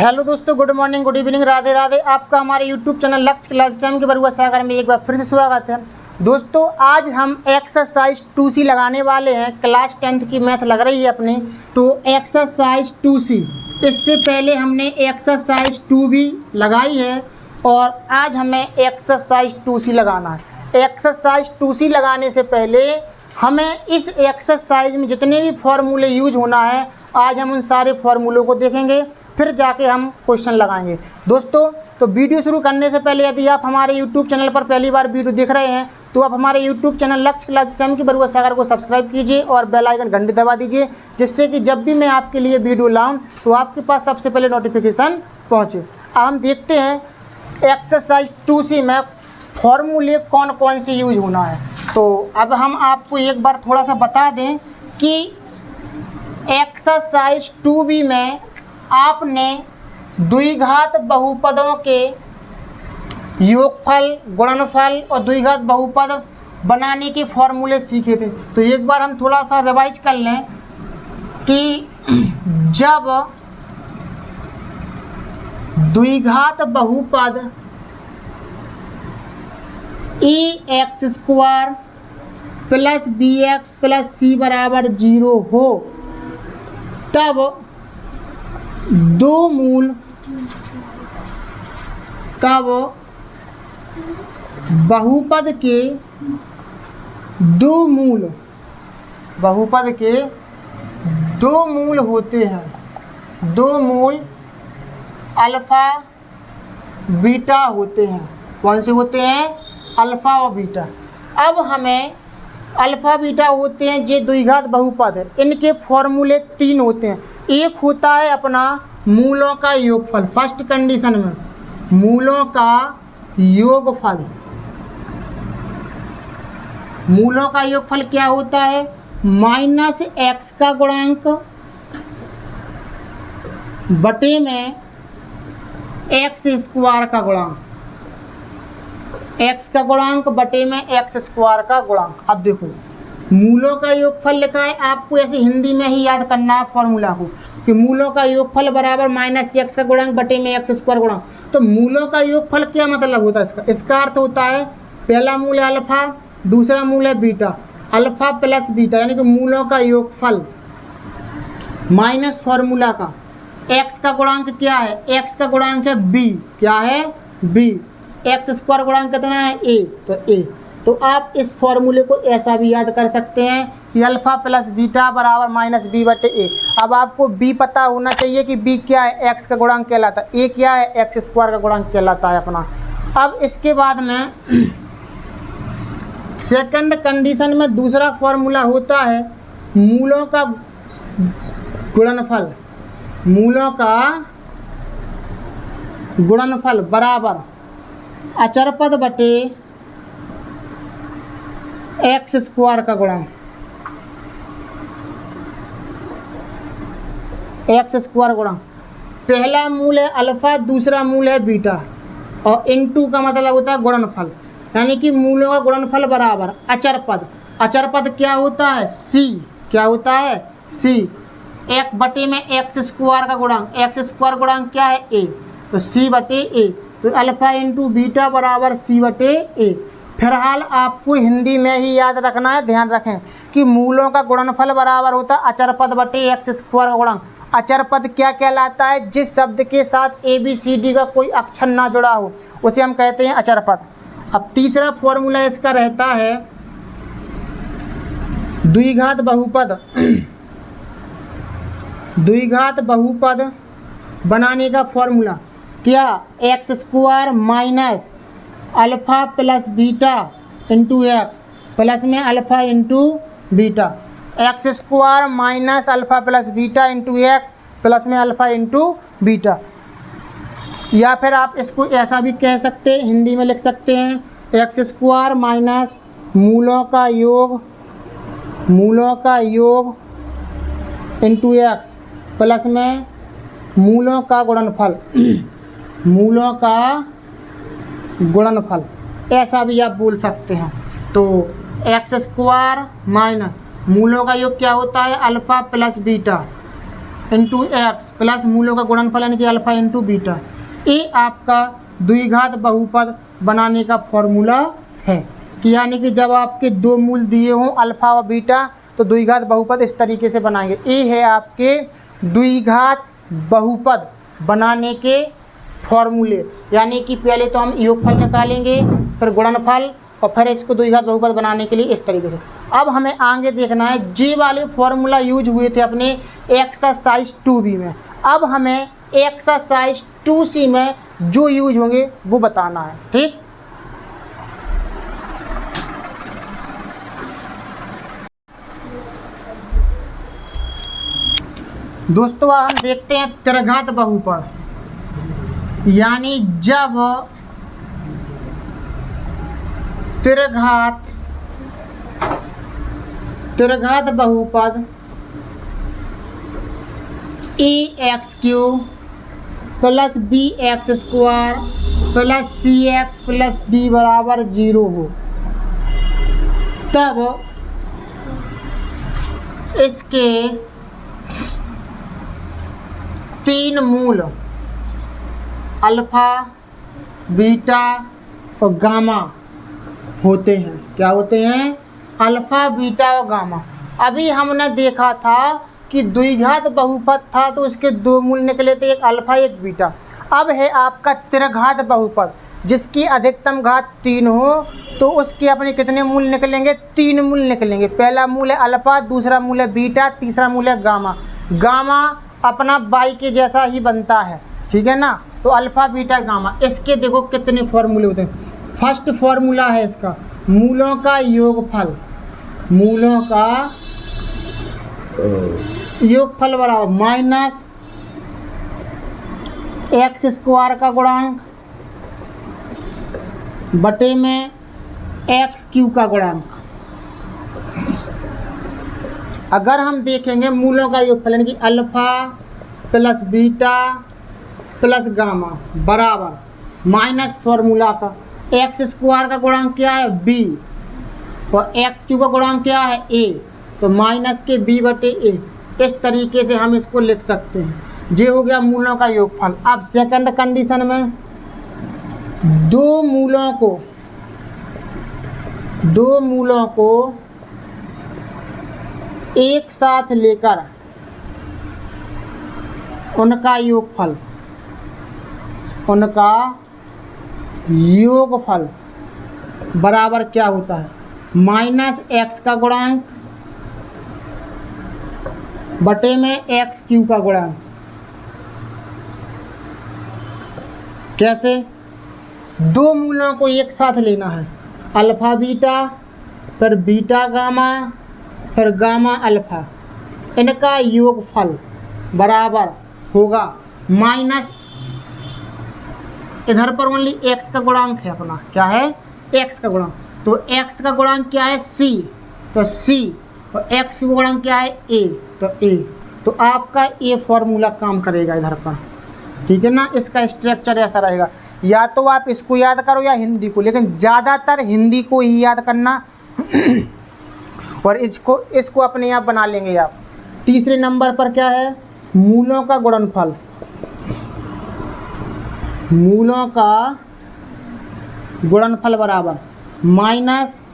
Hello दोस्तों, good morning, good evening, Radhe Radhe. आपका हमारे यूट्यूब चैनल लक्ष्य क्लास के बरुआ सागर में एक बार फिर से स्वागत है। दोस्तों, आज हम एक्सरसाइज 2C लगाने वाले हैं। क्लास 10th की मैथ लग रही है अपनी, तो एक्सरसाइज 2C। इससे पहले हमने एक्सरसाइज 2B लगाई है और आज हमें एक्सरसाइज 2C लगाना है। एक्सरसाइज 2C लगाने से पहले हमें इस एक्सरसाइज में जितने भी फॉर्मूले यूज होना है, आज हम उन सारे फॉर्मूलों को देखेंगे, फिर जाके हम क्वेश्चन लगाएंगे। दोस्तों, तो वीडियो शुरू करने से पहले यदि आप हमारे यूट्यूब चैनल पर पहली बार वीडियो देख रहे हैं तो आप हमारे यूट्यूब चैनल लक्ष्य क्लास के बरुआ सागर को सब्सक्राइब कीजिए और बेल आइकन घंटी दबा दीजिए, जिससे कि जब भी मैं आपके लिए वीडियो लाऊं तो आपके पास सबसे पहले नोटिफिकेशन पहुँचे। अब हम देखते हैं एक्सरसाइज 2C में फॉर्मूले कौन कौन से यूज होना है। तो अब हम आपको एक बार थोड़ा सा बता दें कि एक्सरसाइज 2B में आपने द्विघात बहुपदों के योगफल, गुणनफल और द्विघात बहुपद बनाने के फॉर्मूले सीखे थे। तो एक बार हम थोड़ा सा रिवाइज कर लें कि जब द्विघात बहुपद ax² plus bx plus c बराबर 0 हो, तब दो मूल बहुपद के दो मूल होते हैं। दो मूल अल्फ़ा बीटा होते हैं। कौन से होते हैं? अल्फ़ा और बीटा। अब हमें अल्फ़ा बीटा होते हैं, ये द्विघात बहुपद है। इनके फॉर्मूले 3 होते हैं। एक होता है अपना मूलों का योगफल। फर्स्ट कंडीशन में मूलों का योगफल। मूलों का योगफल क्या होता है? माइनस x का गुणांक बटे में x² का गुणांक। x का गुणांक बटे में x² का गुणांक। अब देखो, मूलों का योगफल लिखा है, आपको ऐसे हिंदी में ही याद करना है फॉर्मूला को कि मूलों का योगफल बराबर माइनस x का गुणांक बटे में x² गुणांक। तो मूलों का योगफल क्या मतलब होता है? इसका अर्थ होता है पहला मूल है अल्फ़ा, दूसरा मूल है बीटा। अल्फ़ा प्लस बीटा यानी कि मूलों का योगफल माइनस फॉर्मूला का x का गुणांक क्या है? x का गुणांक है b। क्या है? b। x² गुणांक कितना है? a। तो a। तो आप इस फॉर्मूले को ऐसा भी याद कर सकते हैं कि अल्फ़ा प्लस बीटा बराबर माइनस b बटे a। अब आपको b पता होना चाहिए कि b क्या है? x का गुणांक कहलाता है। a क्या है? x² का गुणांक कहलाता है अपना। अब इसके बाद में सेकंड कंडीशन में दूसरा फॉर्मूला होता है मूलों का गुणनफल। मूलों का गुणनफल बराबर अचर पद बटे x² का गुणांक। x² गुणांक। पहला मूल है अल्फ़ा, दूसरा मूल है बीटा और इनटू का मतलब होता है गुणनफल, यानी कि मूलों का गुणनफल बराबर अचर पद। अचर पद क्या होता है? c। क्या होता है? c। 1 बटे में x² का गुणांक। x² गुणांक क्या है? a। तो c बटे a। तो अल्फ़ा इंटू बीटा बराबर c बटे a। फिलहाल आपको हिंदी में ही याद रखना है। ध्यान रखें कि मूलों का गुणनफल बराबर होता है अचर पद बटे x² का गुणांक। अचर पद क्या कहलाता है? जिस शब्द के साथ ABCD का कोई अक्षर ना जुड़ा हो उसे हम कहते हैं अचर पद। अब तीसरा फॉर्मूला इसका रहता है द्विघात बहुपद। द्विघात बहुपद बनाने का फॉर्मूला क्या? x² minus alpha plus beta into x plus में alpha into beta. x² minus alpha plus beta into x plus में अल्फ़ा इंटू बीटा। या फिर आप इसको ऐसा भी कह सकते हैं, हिंदी में लिख सकते हैं x² माइनस मूलों का योग इंटू x प्लस में मूलों का गुणनफल। मूलों का गुणनफल ऐसा भी आप बोल सकते हैं। तो x² माइनस मूलों का योग क्या होता है? Alpha plus beta into x plus मूलों का गुणनफल यानी कि अल्फा इंटू बीटा। ये आपका द्विघात बहुपद बनाने का फॉर्मूला है कि यानी कि जब आपके दो मूल दिए हों अल्फा व बीटा तो द्विघात बहुपद इस तरीके से बनाएंगे। ये है आपके द्विघात बहुपद बनाने के फॉर्मूले, यानी कि पहले तो हम योगफल निकालेंगे, फिर गुणनफल, और फिर इसको द्विघात बहुपद बनाने के लिए इस तरीके से। अब हमें आगे देखना है, जे वाले फॉर्मूला यूज हुए थे अपने एक्सरसाइज 2B में, अब हमें एक्सरसाइज 2C में जो यूज होंगे वो बताना है। ठीक, दोस्तों हम देखते हैं त्रिघात बहुपद, यानी जब त्रिघात बहुपद ax³ plus bx² plus cx plus d बराबर 0 हो, तब इसके तीन मूल अल्फा, बीटा और गामा होते हैं। क्या होते हैं? अल्फा, बीटा और गामा। अभी हमने देखा था कि द्विघात बहुपद था तो उसके दो मूल निकले थे, एक अल्फा एक बीटा। अब है आपका त्रिघात बहुपद जिसकी अधिकतम घात 3 हो तो उसके अपने कितने मूल निकलेंगे? 3 मूल निकलेंगे। पहला मूल है अल्फा, दूसरा मूल है बीटा, तीसरा मूल है गामा। गामा अपना बाई के जैसा ही बनता है, ठीक है ना। तो अल्फा, बीटा, गामा, इसके देखो कितने फॉर्मूले होते हैं। फर्स्ट फॉर्मूला है इसका मूलों का योगफल, मूलों का योगफल बराबर माइनस x² का गुणांक बटे में x³ का गुणांक। अगर हम देखेंगे मूलों का योगफल यानी कि alpha plus beta plus gamma बराबर माइनस फॉर्मूला का x² का गुणांक क्या है? b, और x³ का गुणांक क्या है? a, तो माइनस के b बटे a। इस तरीके से हम इसको लिख सकते हैं। ये हो गया मूलों का योगफल। अब सेकंड कंडीशन में दो मूलों को एक साथ लेकर उनका योगफल बराबर क्या होता है? माइनस x का गुणांक बटे में x³ का गुणांक। कैसे? दो मूलों को एक साथ लेना है, अल्फा बीटा, फिर बीटा गामा, फिर गामा अल्फा, इनका योगफल बराबर होगा माइनस, इधर पर ओनली x का गुणांक है अपना, क्या है? x का गुणांक। तो x का गुणांक क्या है? c, तो c, और x का गुणांक क्या है? a, तो a। तो आपका ये फॉर्मूला काम करेगा इधर पर, ठीक है ना। इसका स्ट्रक्चर ऐसा रहेगा, या तो आप इसको याद करो या हिंदी को, लेकिन ज़्यादातर हिंदी को ही याद करना और इसको अपने आप बना लेंगे आप। तीसरे नंबर पर क्या है? मूलों का गुणनफल, मूलों का गुणनफल बराबर माइनस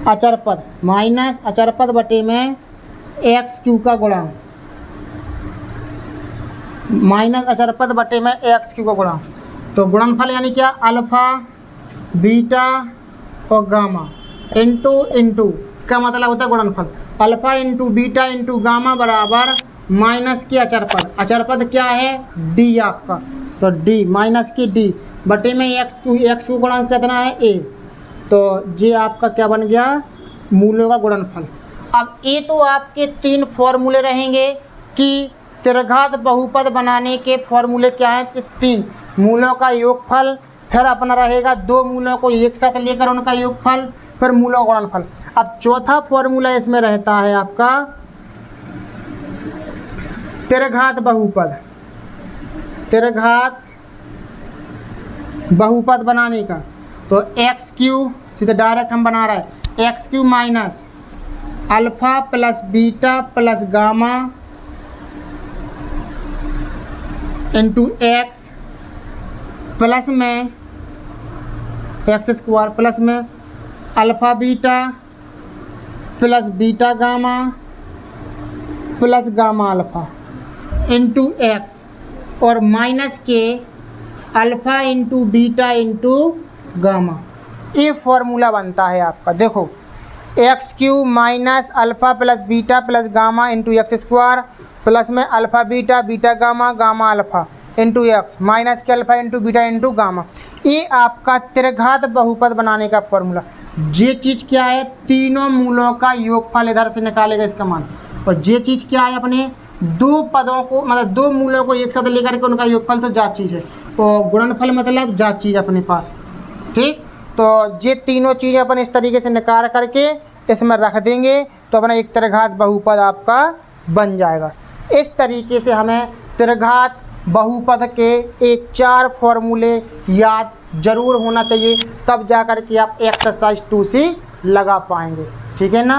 अचरपद, माइनस अचरपद बटे में x³ का गुणांक, माइनस अचरपद बटे में x³ का गुणांक। तो गुणनफल यानी क्या? अल्फा, बीटा और गामा इंटू का मतलब होता है गुणनफल। Alpha into beta into gamma बराबर माइनस के अचरपद, अचरपद क्या है? d आपका, तो d माइनस की d बटे में x³ गुणांक कितना है? a। तो ये आपका क्या बन गया? मूलों का गुणनफल। अब ये तो आपके तीन फॉर्मूले रहेंगे कि त्रिघात बहुपद बनाने के फॉर्मूले क्या हैं? तीन। मूलों का योगफल, फिर अपना रहेगा दो मूलों को एक साथ लेकर उनका योगफल, फिर मूलों का गुणनफल। अब चौथा फॉर्मूला इसमें रहता है आपका त्रिघात बहुपद, त्रिघात बहुपद बनाने का। तो x³ सीधे डायरेक्ट हम बना रहे हैं, x³ minus alpha plus beta plus gamma into x plus में एक्स स्क्वायर प्लस में alpha beta plus beta gamma plus gamma alpha into x और माइनस के alpha into beta into gamma. ये फॉर्मूला बनता है आपका। देखो x cube minus alpha plus beta plus gamma into x square plus में alpha beta beta gamma gamma alpha into x minus के alpha into beta into gamma. ये आपका त्रिघात बहुपद बनाने का फॉर्मूला। ये चीज़ क्या है, तीनों मूलों का योगफल इधर से निकालेगा इसका मान, और ये चीज़ क्या है, अपने दो पदों को मतलब दो मूलों को एक साथ लेकर के उनका योगफल, तो जात चीज़ है, और गुणनफल मतलब जात चीज़ अपने पास। ठीक, तो ये तीनों चीज़ें अपन इस तरीके से निकाल करके इसमें रख देंगे तो अपना एक त्रिघात बहुपद आपका बन जाएगा। इस तरीके से हमें त्रिघात बहुपद के एक 4 फॉर्मूले याद जरूर होना चाहिए, तब जा कर के आप एक्सरसाइज 2C लगा पाएंगे। ठीक है ना।